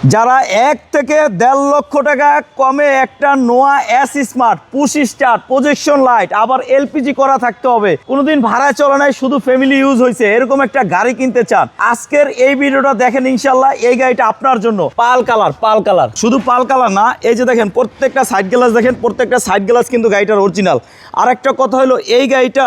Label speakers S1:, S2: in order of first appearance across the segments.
S1: যারা 1 থেকে 1.5 লক্ষ টাকা কমে একটা নোয়া S smart push start projection light আবার এলপিজি করা থাকতে হবে, কোনোদিন ভাড়ায় চলে নাই, শুধু ফ্যামিলি ইউজ হয়েছে, এরকম একটা গাড়ি কিনতে চান, আজকের এই ভিডিওটা দেখেন। ইনশাল্লাহ এই গাড়িটা আপনার জন্য। পাল কালার, শুধু পাল কালার না, এই যে দেখেন প্রত্যেকটা সাইড গ্লাস, দেখেন প্রত্যেকটা সাইড গ্লাস কিন্তু গাড়িটার অরিজিনাল। আর একটা কথা হলো, এই গাড়িটা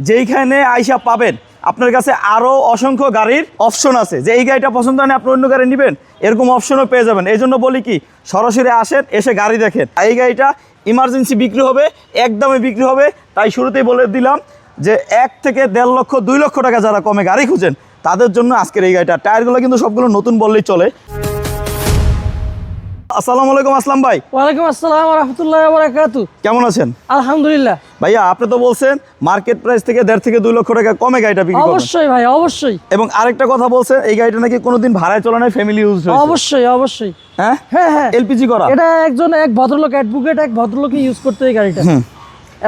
S1: যেইখানে আইসা পাবেন আপনার কাছে আরও অসংখ্য গাড়ির অপশন আছে, যে এই গাড়িটা পছন্দ হয় না আপনি অন্য গাড়ি নেবেন, এরকম অপশনও পেয়ে যাবেন। এই জন্য বলি কি, সরাসরি আসেন, এসে গাড়ি দেখেন। এই গাড়িটা ইমার্জেন্সি বিক্রি হবে, একদমই বিক্রি হবে, তাই শুরুতেই বলে দিলাম যে 1 থেকে 1.5 লক্ষ 2 লক্ষ টাকা যারা কমে গাড়ি খুঁজেন তাদের জন্য আজকের এই গাড়িটা। টায়ারগুলো কিন্তু সবগুলো নতুন বললেই চলে। আসসালামু আলাইকুম আসলাম ভাই।
S2: ওয়ালাইকুম আসসালাম ওয়া রাহমাতুল্লাহি ওয়া বারাকাতুহু।
S1: কেমন আছেন?
S2: আলহামদুলিল্লাহ।
S1: ভাইয়া আপনি তো বলছেন মার্কেট প্রাইস থেকে 1.5 থেকে 2 লক্ষ টাকা কমে গাড়িটা বিক্রি করবেন।
S2: অবশ্যই ভাই, অবশ্যই।
S1: এবং আরেকটা কথা বলছেন, এই গাড়িটা নাকি কোনোদিন ভাড়ায় চলে নাই, ফ্যামিলি ইউজ হয়েছে।
S2: অবশ্যই।
S1: হ্যাঁ
S2: হ্যাঁ
S1: এলপিজি করা।
S2: এটা এক ভদ্রলোক অ্যাডভোকেট, এক ভদ্রলোকই ইউজ করতে এই গাড়িটা,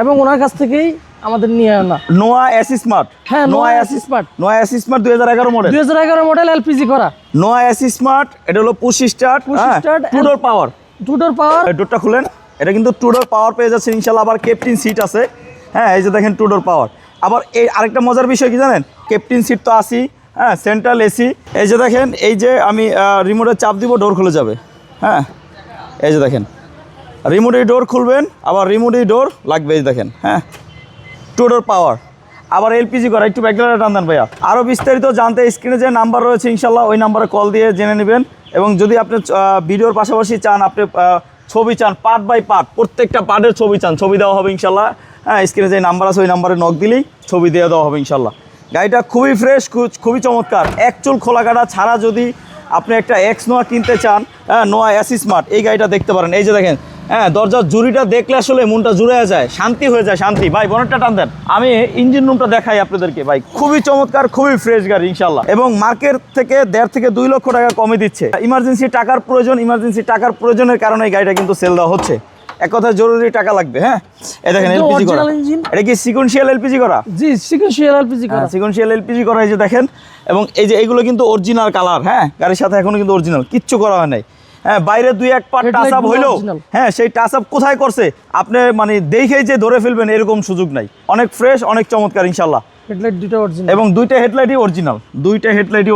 S2: এবং ওনার কাছ থেকেই আমাদের নিয়ে আনা
S1: নোয়া এস স্মার্ট।
S2: হ্যাঁ, নোয়া এস স্মার্ট।
S1: নোয়া S smart 2011 model.
S2: 2011 model LPG করা
S1: নোয়া এস স্মার্ট। এটা হলো পুশ স্টার্ট, টু ডোর পাওয়ার।
S2: টু ডোর পাওয়ার।
S1: ডোরটা খুলেন, এটা কিন্তু টু ডোর পাওয়ার পেয়ে যাচ্ছে ইনশাআল্লাহ। আবার ক্যাপ্টেন সিট আছে। হ্যাঁ, এই যে দেখেন টু ডোর পাওয়ার। আবার এই আরেকটা মজার বিষয় কি জানেন, ক্যাপ্টেন সিট তো আসি, হ্যাঁ, সেন্ট্রাল এসি। এই যে দেখেন, এই যে আমি রিমোটের চাপ দিব, ডোর খুলে যাবে। হ্যাঁ, এই যে দেখেন রিমোটেই ডোর খুলবেন, আবার রিমোটেই ডোর লাগবে। এই যে দেখেন, হ্যাঁ, টু ডোর পাওয়ার। আবার এলপিজি করা। একটু ব্যাকগ্রাউন্ডে টান দেন ভাইয়া। আরও বিস্তারিত জানতে স্ক্রিনে যে নাম্বার রয়েছে ইনশাল্লাহ ওই নাম্বারে কল দিয়ে জেনে নেবেন। এবং যদি আপনি ভিডিওর পাশাপাশি চান, আপনি ছবি চান, পার্ট বাই পার্ট, প্রত্যেকটা পার্টের ছবি চান, ছবি দেওয়া হবে ইনশাল্লাহ। হ্যাঁ, স্ক্রিনে যে নাম্বার আছে ওই নাম্বারে নক দিলেই ছবি দিয়ে দেওয়া হবে ইনশাল্লাহ। গাড়িটা খুবই ফ্রেশ, খুবই চমৎকার। এক চুল খোলা কাটা ছাড়া যদি আপনি একটা এক্স নোয়া কিনতে চান, হ্যাঁ, নোয়া এস স্মার্ট, এই গাড়িটা দেখতে পারেন। এই যে দেখেন, হ্যাঁ, দরজার জুড়িটা দেখলে আসলে মনটা জুড়ে যায়, শান্তি হয়ে যায়, শান্তি। ভাই বনেটটা টান দেন, আমি ইঞ্জিন রুমটা দেখাই আপনাদেরকে। ভাই খুবই চমৎকার, খুবই ফ্রেশ গাড়ি ইনশাল্লাহ। এবং মার্কেট থেকে 1.5 থেকে 2 লক্ষ টাকা কমে দিচ্ছে। ইমার্জেন্সি টাকার প্রয়োজনের কারণে এই গাড়িটা কিন্তু সেল দেওয়া হচ্ছে। এক কথায় জরুরি টাকা লাগবে। হ্যাঁ, এই দেখেন এলপিজি করা। এটা কি সিকোয়েন্সিয়াল এলপিজি করা?
S2: জি, সিকোয়েন্সিয়াল এলপিজি করা।
S1: সিকোয়েন্সিয়াল এলপিজি করা। এই যে দেখেন, এবং এই যে এইগুলো কিন্তু অরিজিনাল কালার। হ্যাঁ, গাড়ির সাথে এখনো কিন্তু অরিজিনাল, কিচ্ছু করা হয় নাই। হ্যাঁ, বাইরে 2-1 পার্ট টাচ আপ হইলো, হ্যাঁ, সেই টাচ আপ কোথায় করছে আপনি মানে দেখেই যে ধরে ফেলবেন এরকম সুযোগ নাই। অনেক ফ্রেশ, অনেক চমৎকার ইনশাল্লাহ।
S2: হেডলাইট দুটো অরিজিনাল,
S1: এবং দুইটা হেডলাইটই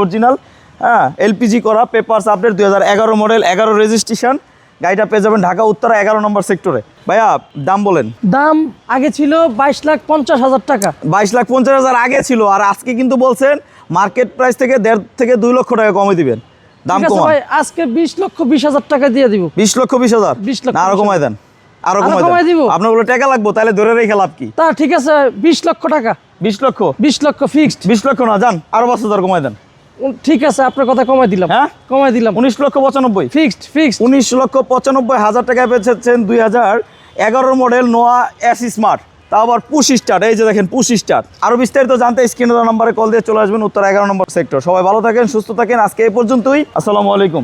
S1: অরিজিনাল। হ্যাঁ, এলপিজি করা, পেপারস আপডেট, 2011 মডেল, 11 রেজিস্ট্রেশন। গাড়িটা পেয়ে যাবেন ঢাকা উত্তরা 11 নম্বর সেক্টরে। ভাইয়া দাম বলেন।
S2: দাম আগে ছিল 22,50,000 টাকা।
S1: 22,50,000 আগে ছিল, আর আজকে কিন্তু বলছেন মার্কেট প্রাইস থেকে 1.5 থেকে 2 লক্ষ টাকা কমে দিবেন। দাম কমান
S2: ভাই, আজকে 20,20,000 টাকা দিয়ে দিব।
S1: 20,20,000 না, আরো কমাই দেন, আরো কমাই দিব। আপনার বলে টাকা লাগবে, তাহলে ধরে রেখে লাভ কি?
S2: তা ঠিক আছে, 20 লক্ষ টাকা।
S1: 20 লক্ষ?
S2: 20 লক্ষ ফিক্সড।
S1: 20 লক্ষ না, যান আরো 5,000 কমাই দেন।
S2: ঠিক আছে, আপনার কথা কমাই দিলাম।
S1: হ্যাঁ,
S2: কমাই দিলাম।
S1: 19,95,000
S2: ফিক্সড।
S1: 19,95,000 টাকায় পেয়েছেন 2011 মডেল নোয়া এস স্মার্ট, তা আবার পুশ স্টার্ট। এই যে দেখেন পুশ স্টার্ট। আরো বিস্তারিত জানতে স্ক্রিনে দেওয়া নাম্বারে কল দিয়ে চলে আসবেন উত্তর 11 নম্বর সেক্টর। সবাই ভালো থাকেন, সুস্থ থাকেন। আজকে এই পর্যন্তই। আসসালামু আলাইকুম।